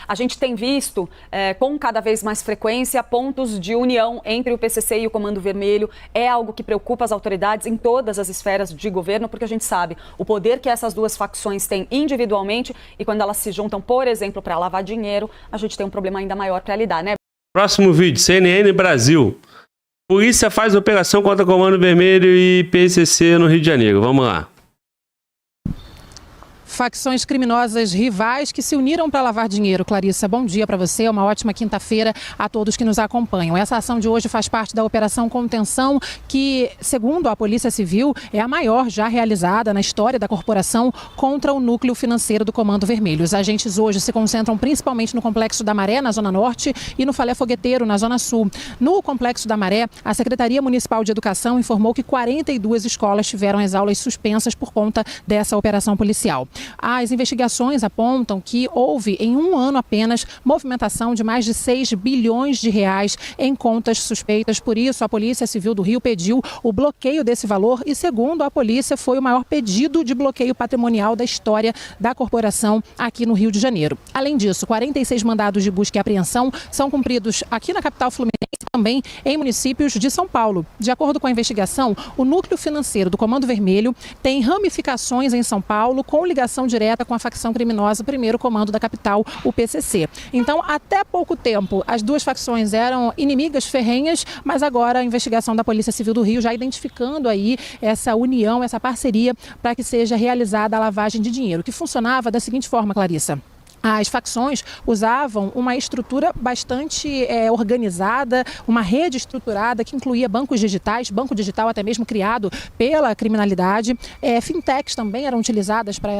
A gente tem visto com cada vez mais frequência pontos de união entre o PCC e o Comando Vermelho. É algo que preocupa as autoridades em todas as esferas de governo, porque a gente sabe o poder que essas duas facções têm individualmente e quando elas se juntam, por exemplo, para lavar dinheiro, a gente tem um problema ainda maior para lidar, né? Próximo vídeo, CNN Brasil. Polícia faz operação contra Comando Vermelho e PCC no Rio de Janeiro. Vamos lá. Facções criminosas rivais que se uniram para lavar dinheiro. Clarissa, bom dia para você, uma ótima quinta-feira a todos que nos acompanham. Essa ação de hoje faz parte da Operação Contenção, que, segundo a Polícia Civil, é a maior já realizada na história da corporação contra o núcleo financeiro do Comando Vermelho. Os agentes hoje se concentram principalmente no Complexo da Maré, na Zona Norte, e no Falé Fogueteiro, na Zona Sul. No Complexo da Maré, a Secretaria Municipal de Educação informou que 42 escolas tiveram as aulas suspensas por conta dessa operação policial. As investigações apontam que houve, em um ano apenas, movimentação de mais de 6 bilhões de reais em contas suspeitas. Por isso, a Polícia Civil do Rio pediu o bloqueio desse valor e, segundo a polícia, foi o maior pedido de bloqueio patrimonial da história da corporação aqui no Rio de Janeiro. Além disso, 46 mandados de busca e apreensão são cumpridos aqui na capital fluminense e também em municípios de São Paulo. De acordo com a investigação, o núcleo financeiro do Comando Vermelho tem ramificações em São Paulo com ligação direta com a facção criminosa Primeiro Comando da capital, o PCC. Então, até pouco tempo, as duas facções eram inimigas ferrenhas, mas agora a investigação da Polícia Civil do Rio já identificando aí essa união, essa parceria para que seja realizada a lavagem de dinheiro, que funcionava da seguinte forma, Clarissa. As facções usavam uma estrutura bastante organizada, uma rede estruturada que incluía bancos digitais, banco digital até mesmo criado pela criminalidade. Fintechs também eram utilizadas para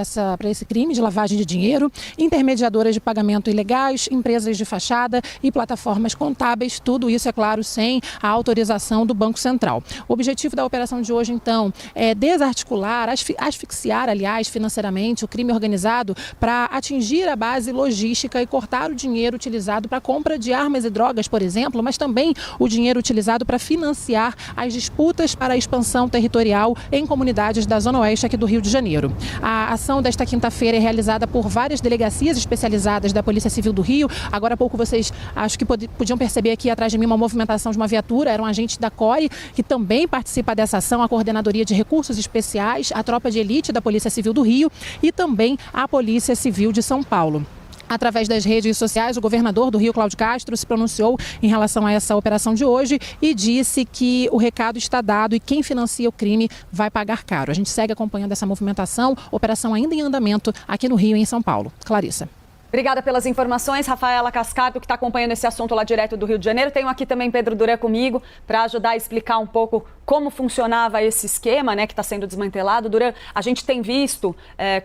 esse crime de lavagem de dinheiro, intermediadoras de pagamento ilegais, empresas de fachada e plataformas contábeis, tudo isso, é claro, sem a autorização do Banco Central. O objetivo da operação de hoje, então, é desarticular, asfixiar, aliás, financeiramente o crime organizado para atingir a base logística e cortar o dinheiro utilizado para a compra de armas e drogas, por exemplo, mas também o dinheiro utilizado para financiar as disputas para a expansão territorial em comunidades da Zona Oeste aqui do Rio de Janeiro. A ação desta quinta-feira é realizada por várias delegacias especializadas da Polícia Civil do Rio. Agora há pouco vocês acho que podiam perceber aqui atrás de mim uma movimentação de uma viatura, era um agente da CORE que também participa dessa ação, a Coordenadoria de Recursos Especiais, a Tropa de Elite da Polícia Civil do Rio e também a Polícia Civil de São Paulo. Através das redes sociais, o governador do Rio, Cláudio Castro, se pronunciou em relação a essa operação de hoje e disse que o recado está dado e quem financia o crime vai pagar caro. A gente segue acompanhando essa movimentação, operação ainda em andamento aqui no Rio e em São Paulo. Clarissa. Obrigada pelas informações, Rafaela Cascato, que está acompanhando esse assunto lá direto do Rio de Janeiro. Tenho aqui também Pedro Duré comigo para ajudar a explicar um pouco como funcionava esse esquema, né, que está sendo desmantelado. Duré, a gente tem visto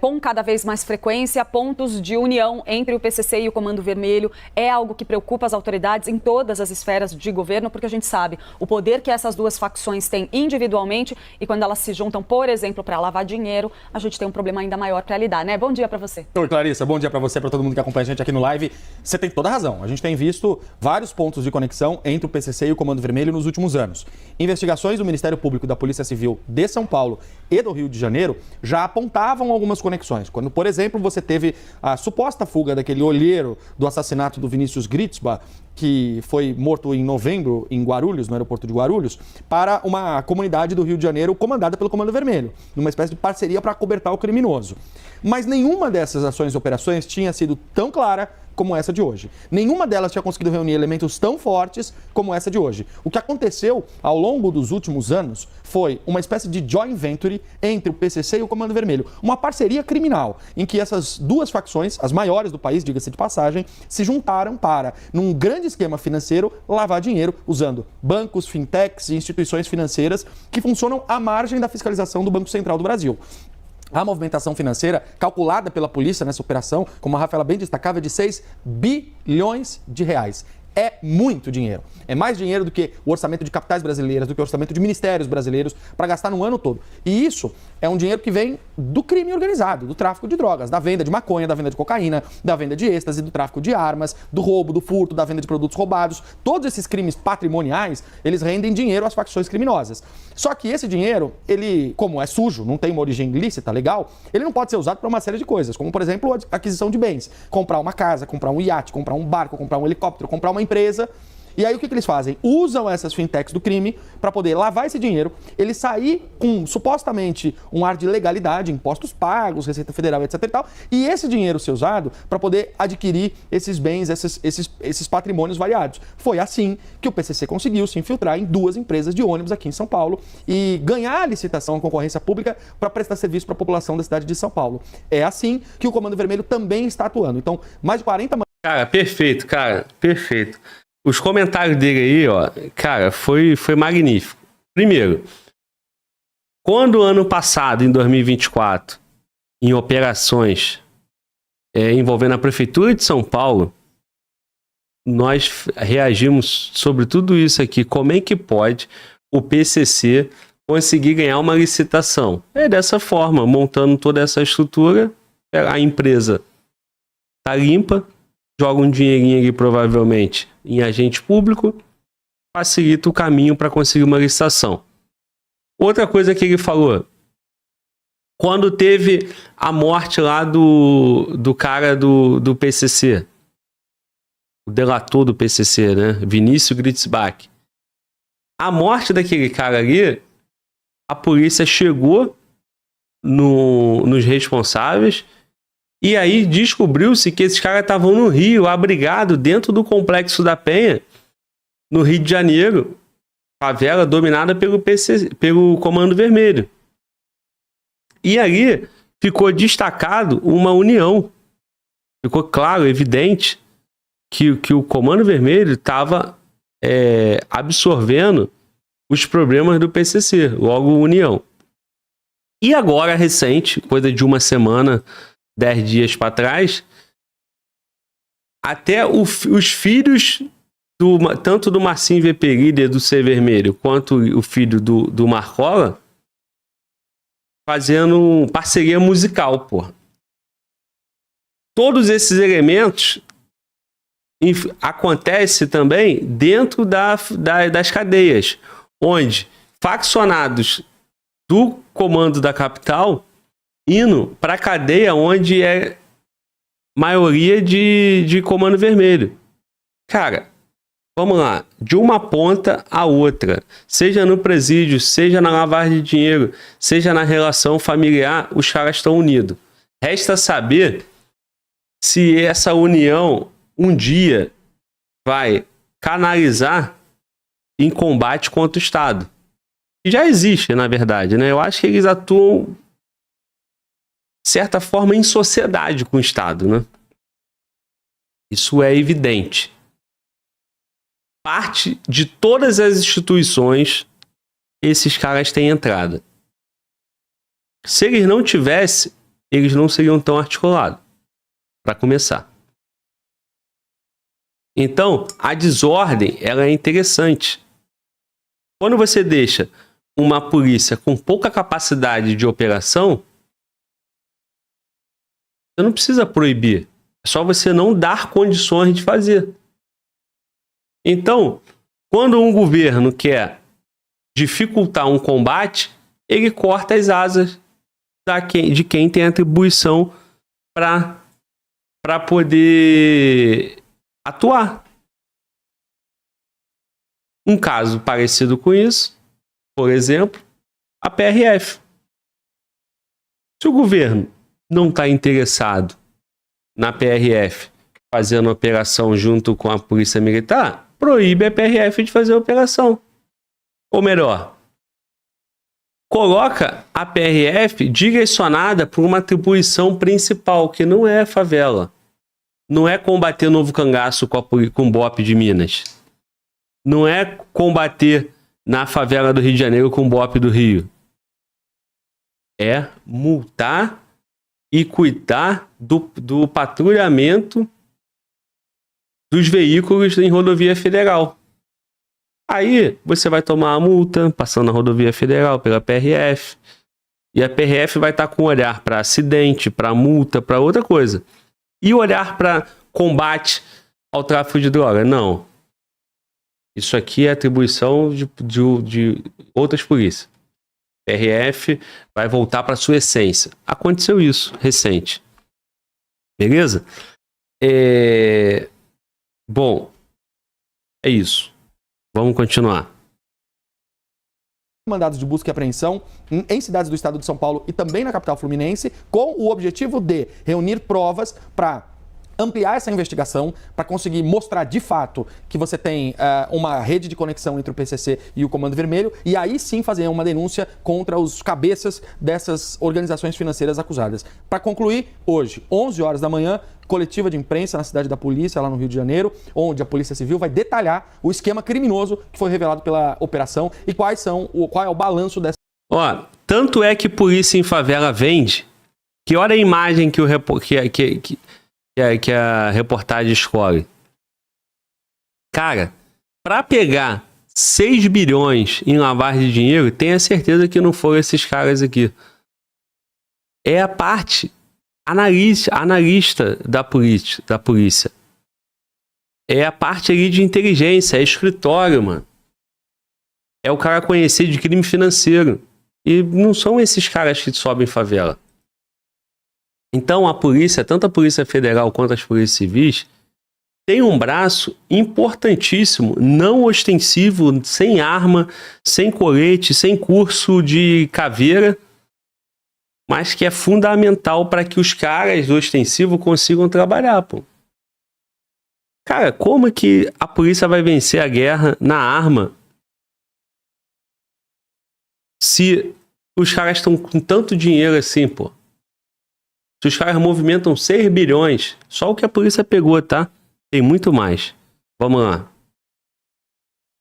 com cada vez mais frequência pontos de união entre o PCC e o Comando Vermelho. É algo que preocupa as autoridades em todas as esferas de governo, porque a gente sabe o poder que essas duas facções têm individualmente e quando elas se juntam, por exemplo, para lavar dinheiro, a gente tem um problema ainda maior para lidar, né? Bom dia para você. Oi, Clarissa. Bom dia para você, para todo mundo que acompanha a gente aqui no live. Você tem toda a razão. A gente tem visto vários pontos de conexão entre o PCC e o Comando Vermelho nos últimos anos. Investigações do Ministério Público e da Polícia Civil de São Paulo e do Rio de Janeiro já apontavam algumas conexões. Quando, por exemplo, você teve a suposta fuga daquele olheiro do assassinato do Vinícius Gritzbach, que foi morto em novembro em Guarulhos, no aeroporto de Guarulhos, para uma comunidade do Rio de Janeiro comandada pelo Comando Vermelho, numa espécie de parceria para acobertar o criminoso. Mas nenhuma dessas ações e operações tinha sido tão clara como essa de hoje. Nenhuma delas tinha conseguido reunir elementos tão fortes como essa de hoje. O que aconteceu ao longo dos últimos anos foi uma espécie de joint venture entre o PCC e o Comando Vermelho. Uma parceria criminal em que essas duas facções, as maiores do país, diga-se de passagem, se juntaram para, num grande esquema financeiro, lavar dinheiro usando bancos, fintechs e instituições financeiras que funcionam à margem da fiscalização do Banco Central do Brasil. A movimentação financeira calculada pela polícia nessa operação, como a Rafaela bem destacava, é de 6 bilhões de reais. É muito dinheiro. É mais dinheiro do que o orçamento de capitais brasileiras, do que o orçamento de ministérios brasileiros para gastar no ano todo. E isso é um dinheiro que vem do crime organizado, do tráfico de drogas, da venda de maconha, da venda de cocaína, da venda de êxtase, do tráfico de armas, do roubo, do furto, da venda de produtos roubados. Todos esses crimes patrimoniais, eles rendem dinheiro às facções criminosas. Só que esse dinheiro, ele, como é sujo, não tem uma origem ilícita, legal, ele não pode ser usado para uma série de coisas, como, por exemplo, a aquisição de bens. Comprar uma casa, comprar um iate, comprar um barco, comprar um helicóptero, comprar uma empresa. E aí o que eles fazem? Usam essas fintechs do crime para poder lavar esse dinheiro, ele sair com supostamente um ar de legalidade, impostos pagos, Receita Federal, etc e tal, e esse dinheiro ser usado para poder adquirir esses bens, esses patrimônios variados. Foi assim que o PCC conseguiu se infiltrar em 2 empresas de ônibus aqui em São Paulo e ganhar a licitação, a concorrência pública para prestar serviço para a população da cidade de São Paulo. É assim que o Comando Vermelho também está atuando. Então, mais de 40... Cara, perfeito. Os comentários dele aí, ó, cara, foi magnífico. Primeiro, quando ano passado, em 2024, em operações envolvendo a Prefeitura de São Paulo, nós reagimos sobre tudo isso aqui. Como é que pode o PCC conseguir ganhar uma licitação? É dessa forma, montando toda essa estrutura, a empresa tá limpa, joga um dinheirinho ali, provavelmente, em agente público, facilita o caminho para conseguir uma licitação. Outra coisa que ele falou, quando teve a morte lá do cara do PCC, o delator do PCC, né? Vinícius Gritzbach. A morte daquele cara ali, a polícia chegou nos responsáveis. E aí descobriu-se que esses caras estavam no Rio, abrigados dentro do Complexo da Penha, no Rio de Janeiro, favela dominada pelo Comando Vermelho. E ali ficou destacado uma união. Ficou claro, evidente, que o Comando Vermelho estava absorvendo os problemas do PCC, logo união. E agora, recente, coisa de uma semana, 10 dias para trás, até os filhos tanto do Marcinho VP, líder do Ser Vermelho, quanto o filho do Marcola, fazendo parceria musical, porra. Todos esses elementos acontecem também dentro das cadeias, onde faccionados do comando da capital indo para a cadeia onde é maioria de Comando Vermelho. Cara, vamos lá, de uma ponta a outra, seja no presídio, seja na lavagem de dinheiro, seja na relação familiar, os caras estão unidos. Resta saber se essa união um dia vai canalizar em combate contra o Estado. Que já existe, na verdade, né? Eu acho que eles atuam de certa forma em sociedade com o Estado, né? Isso é evidente. Parte de todas as instituições, esses caras têm entrada. Se eles não tivessem, eles não seriam tão articulados, para começar. Então, a desordem, ela é interessante. Quando você deixa uma polícia com pouca capacidade de operação, você não precisa proibir. É só você não dar condições de fazer. Então, quando um governo quer dificultar um combate, ele corta as asas de quem tem atribuição para poder atuar. Um caso parecido com isso, por exemplo, a PRF. Se o governo não está interessado na PRF fazendo operação junto com a Polícia Militar, proíbe a PRF de fazer a operação. Ou melhor, coloca a PRF direcionada por uma atribuição principal, que não é favela. Não é combater Novo Cangaço com o BOP de Minas. Não é combater na favela do Rio de Janeiro com o BOP do Rio. É multar e cuidar do patrulhamento dos veículos em rodovia federal. Aí você vai tomar a multa, passando na rodovia federal pela PRF, e a PRF vai estar com olhar para acidente, para multa, para outra coisa. E olhar para combate ao tráfico de droga? Não. Isso aqui é atribuição de outras polícias. PRF vai voltar para sua essência. Aconteceu isso, recente. Beleza? Bom, é isso. Vamos continuar. Mandados de busca e apreensão em cidades do estado de São Paulo e também na capital fluminense, com o objetivo de reunir provas para ampliar essa investigação, para conseguir mostrar de fato que você tem uma rede de conexão entre o PCC e o Comando Vermelho, e aí sim fazer uma denúncia contra os cabeças dessas organizações financeiras acusadas. Para concluir, hoje, 11 horas da manhã, coletiva de imprensa na cidade da polícia, lá no Rio de Janeiro, onde a Polícia Civil vai detalhar o esquema criminoso que foi revelado pela operação e qual é o balanço dessa... Ó, tanto é que polícia em favela vende, que olha a imagem que a reportagem escolhe. Cara, para pegar 6 bilhões em lavagem de dinheiro, tenha certeza que não foram esses caras aqui. É a parte analista da polícia. É a parte ali de inteligência, é escritório, mano. É o cara conhecido de crime financeiro. E não são esses caras que sobem favela. Então a polícia, tanto a Polícia Federal quanto as polícias civis, tem um braço importantíssimo, não ostensivo, sem arma, sem colete, sem curso de caveira, mas que é fundamental para que os caras do ostensivo consigam trabalhar, pô. Cara, como é que a polícia vai vencer a guerra na arma se os caras estão com tanto dinheiro assim, pô? Se os caras movimentam 6 bilhões, só o que a polícia pegou, tá? Tem muito mais. Vamos lá.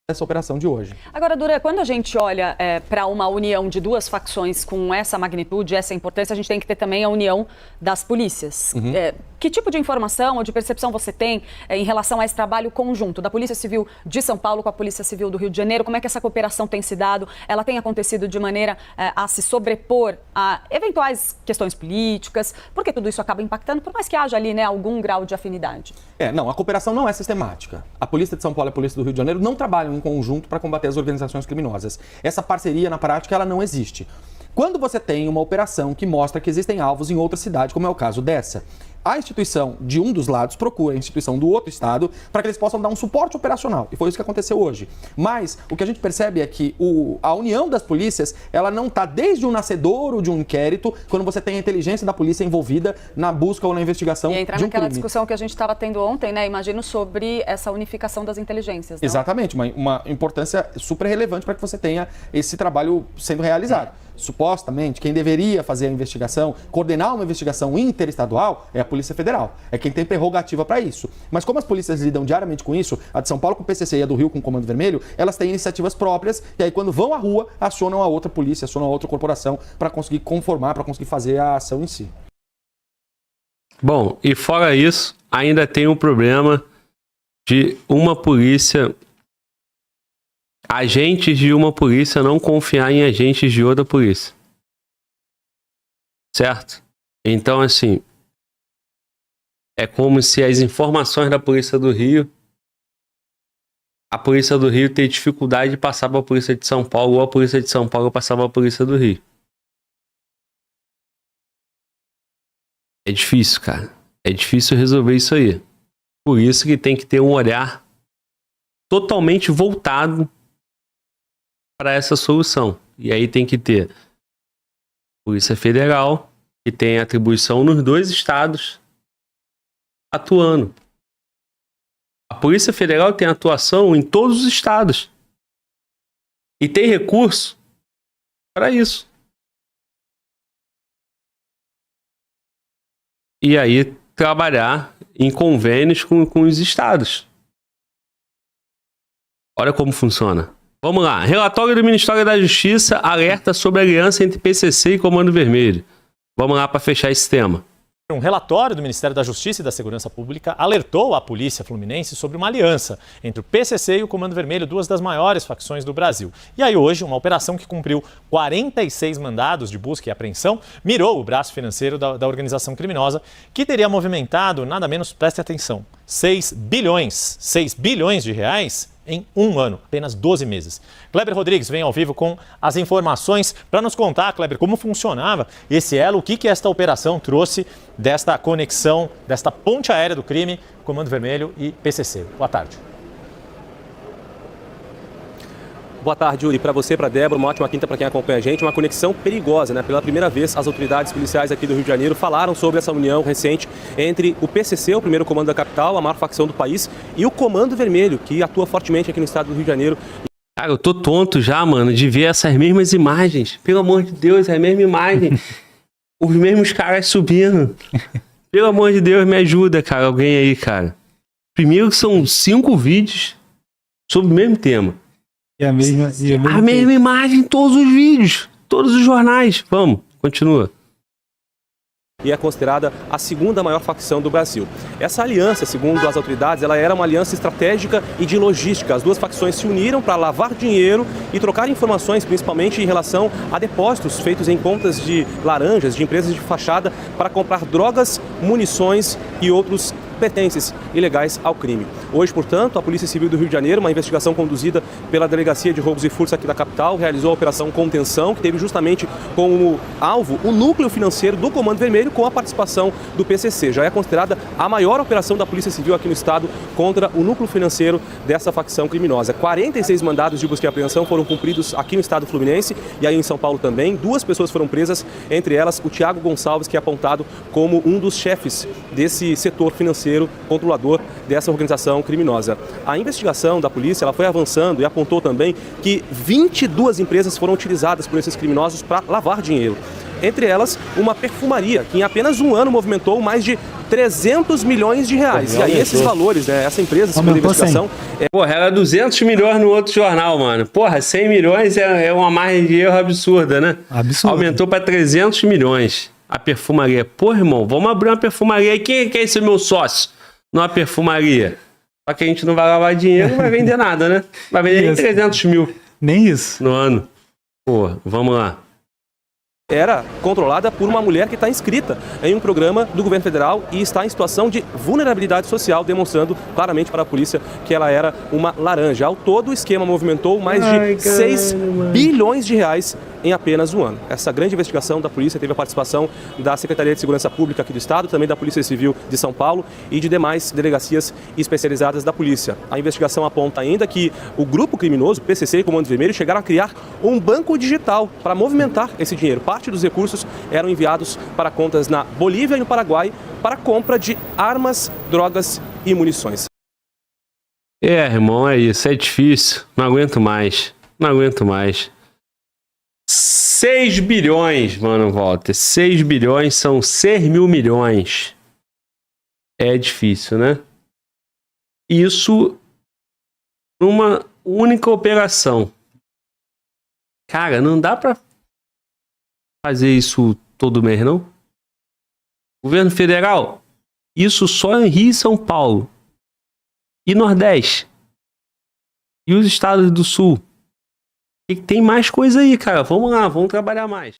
Essa operação de hoje. Agora, Duran, quando a gente olha para uma união de duas facções com essa magnitude, essa importância, a gente tem que ter também a união das polícias. Uhum. Que tipo de informação ou de percepção você tem em relação a esse trabalho conjunto da Polícia Civil de São Paulo com a Polícia Civil do Rio de Janeiro? Como é que essa cooperação tem se dado? Ela tem acontecido de maneira a se sobrepor a eventuais questões políticas? Porque tudo isso acaba impactando, por mais que haja ali, né, algum grau de afinidade. Não, a cooperação não é sistemática. A Polícia de São Paulo e a Polícia do Rio de Janeiro não trabalham em conjunto para combater as organizações criminosas. Essa parceria, na prática, ela não existe. Quando você tem uma operação que mostra que existem alvos em outra cidade, como é o caso dessa, a instituição de um dos lados procura a instituição do outro estado para que eles possam dar um suporte operacional. E foi isso que aconteceu hoje. Mas o que a gente percebe é que a união das polícias, ela não está desde o nascedouro de um inquérito, quando você tem a inteligência da polícia envolvida na busca ou na investigação de um crime. E entrar naquela discussão que a gente estava tendo ontem, né? Imagino, sobre essa unificação das inteligências. Não? Exatamente, uma importância super relevante para que você tenha esse trabalho sendo realizado. Supostamente, quem deveria fazer a investigação, coordenar uma investigação interestadual, é a Polícia Federal. É quem tem prerrogativa para isso. Mas como as polícias lidam diariamente com isso, a de São Paulo com o PCC e a do Rio com o Comando Vermelho, elas têm iniciativas próprias e aí quando vão à rua, acionam a outra polícia, acionam a outra corporação para conseguir conformar, para conseguir fazer a ação em si. Bom, e fora isso, ainda tem um problema de uma polícia... agentes de uma polícia não confiar em agentes de outra polícia. Certo? Então, assim, é como se as informações da Polícia do Rio, a Polícia do Rio ter dificuldade de passar para a Polícia de São Paulo, ou a Polícia de São Paulo passar para a Polícia do Rio. É difícil, cara. É difícil resolver isso aí. Por isso que tem que ter um olhar totalmente voltado para essa solução. E aí tem que ter Polícia Federal, que tem atribuição nos 2 estados, atuando. A Polícia Federal tem atuação em todos os estados. E tem recurso para isso. E aí trabalhar em convênios com os estados. Olha como funciona. Vamos lá. Relatório do Ministério da Justiça alerta sobre a aliança entre PCC e Comando Vermelho. Vamos lá para fechar esse tema. Um relatório do Ministério da Justiça e da Segurança Pública alertou a polícia fluminense sobre uma aliança entre o PCC e o Comando Vermelho, duas das maiores facções do Brasil. E aí hoje, uma operação que cumpriu 46 mandados de busca e apreensão mirou o braço financeiro da organização criminosa, que teria movimentado, nada menos, preste atenção, 6 bilhões de reais em um ano, apenas 12 meses. Kleber Rodrigues vem ao vivo com as informações para nos contar, Kleber, como funcionava esse elo, o que esta operação trouxe desta conexão, desta ponte aérea do crime, Comando Vermelho e PCC. Boa tarde. Boa tarde, Yuri. Para você, para Débora, uma ótima quinta para quem acompanha a gente. Uma conexão perigosa, né? Pela primeira vez, as autoridades policiais aqui do Rio de Janeiro falaram sobre essa união recente entre o PCC, o primeiro comando da capital, a maior facção do país, e o Comando Vermelho, que atua fortemente aqui no estado do Rio de Janeiro. Cara, eu tô tonto já, mano, de ver essas mesmas imagens. Pelo amor de Deus, é a mesma imagem. Os mesmos caras subindo. Pelo amor de Deus, me ajuda, cara. Alguém aí, cara. Primeiro que são 5 vídeos sobre o mesmo tema. A mesma imagem em todos os vídeos, todos os jornais. Vamos, continua. E é considerada a segunda maior facção do Brasil. Essa aliança, segundo as autoridades, ela era uma aliança estratégica e de logística. As duas facções se uniram para lavar dinheiro e trocar informações, principalmente em relação a depósitos feitos em contas de laranjas, de empresas de fachada, para comprar drogas, munições e outros pertences ilegais ao crime. Hoje, portanto, a Polícia Civil do Rio de Janeiro, uma investigação conduzida pela Delegacia de Roubos e Furtos aqui da capital, realizou a Operação Contenção, que teve justamente como alvo o núcleo financeiro do Comando Vermelho, com a participação do PCC. Já é considerada a maior operação da Polícia Civil aqui no estado contra o núcleo financeiro dessa facção criminosa. 46 mandados de busca e apreensão foram cumpridos aqui no estado fluminense e aí em São Paulo também. 2 pessoas foram presas, entre elas o Thiago Gonçalves, que é apontado como um dos chefes desse setor financeiro controlador dessa organização criminosa. A investigação da polícia ela foi avançando e apontou também que 22 empresas foram utilizadas por esses criminosos para lavar dinheiro. Entre elas, uma perfumaria, que em apenas um ano movimentou mais de 300 milhões de reais. E aí esses valores, né? Essa empresa, segundo a investigação... Porra, era 200 milhões no outro jornal, mano. Porra, 100 milhões é uma margem de erro absurda, né? Absurdo. Aumentou para 300 milhões a perfumaria. Pô, irmão, vamos abrir uma perfumaria. E quem é esse meu sócio numa perfumaria? Só que a gente não vai lavar dinheiro, não vai vender nada, né? Vai vender nem 300 mil. Nem isso. No ano. Pô, vamos lá. Era controlada por uma mulher que está inscrita em um programa do governo federal e está em situação de vulnerabilidade social, demonstrando claramente para a polícia que ela era uma laranja. Ao todo, o esquema movimentou mais de 6 bilhões de reais em apenas um ano. Essa grande investigação da polícia teve a participação da Secretaria de Segurança Pública aqui do estado, também da Polícia Civil de São Paulo e de demais delegacias especializadas da polícia. A investigação aponta ainda que o grupo criminoso, PCC e Comando Vermelho, chegaram a criar um banco digital para movimentar esse dinheiro. Parte dos recursos eram enviados para contas na Bolívia e no Paraguai para compra de armas, drogas e munições. Irmão, é isso. É difícil. Não aguento mais. Não aguento mais. 6 bilhões, mano, Walter. 6 bilhões são 6 mil milhões. É difícil, né? Isso numa única operação. Cara, não dá pra fazer isso todo mês, não? Governo federal, isso só em Rio e São Paulo. E Nordeste. E os estados do Sul. E tem mais coisa aí, cara. Vamos lá, vamos trabalhar mais.